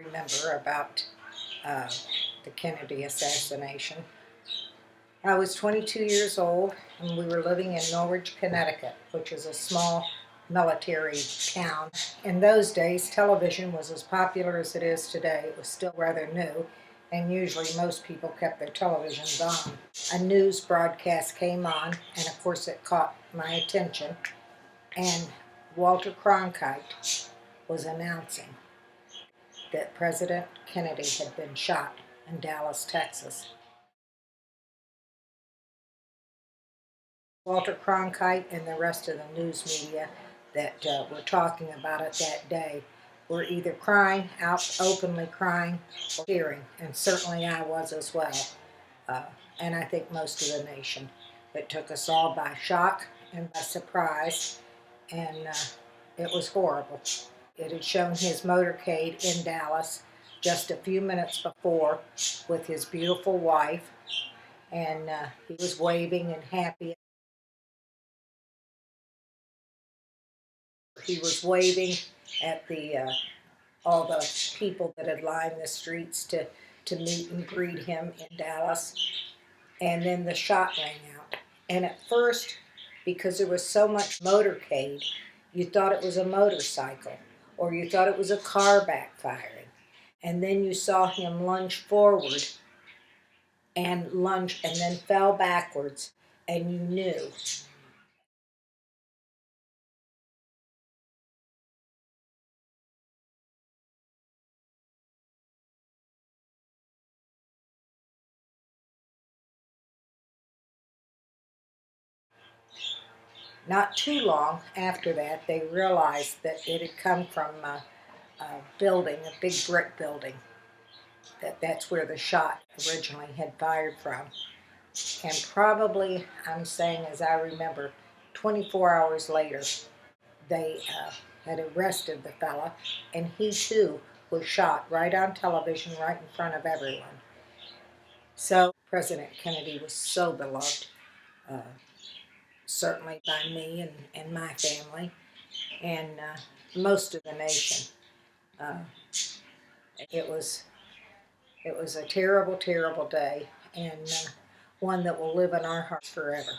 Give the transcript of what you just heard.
Remember about the Kennedy assassination. I was 22 years old, and we were living in Norwich, Connecticut, which is a small military town. In those days, television was as popular as it is today. It was still rather new, and usually most people kept their televisions on. A news broadcast came on, and of course it caught my attention, and Walter Cronkite was announcing that President Kennedy had been shot in Dallas, Texas. Walter Cronkite and the rest of the news media that were talking about it that day were either crying, out openly crying, or cheering, and certainly I was as well, and I think most of the nation. It took us all by shock and by surprise, and it was horrible. It had shown his motorcade in Dallas just a few minutes before with his beautiful wife, and he was waving and happy. He was waving at all the people that had lined the streets to meet and greet him in Dallas, and then the shot rang out. And at first, because there was so much motorcade, you thought it was a motorcycle, or you thought it was a car backfiring. And then you saw him lunge forward and then fell backwards, and you knew. Not too long after that, they realized that it had come from a building, a big brick building. That's where the shot originally had fired from. And probably, I'm saying as I remember, 24 hours later, they had arrested the fella, and he too was shot right on television, right in front of everyone. So President Kennedy was so beloved, uh, certainly by me and my family, and most of the nation. Uh, it was a terrible, terrible day, and one that will live in our hearts forever.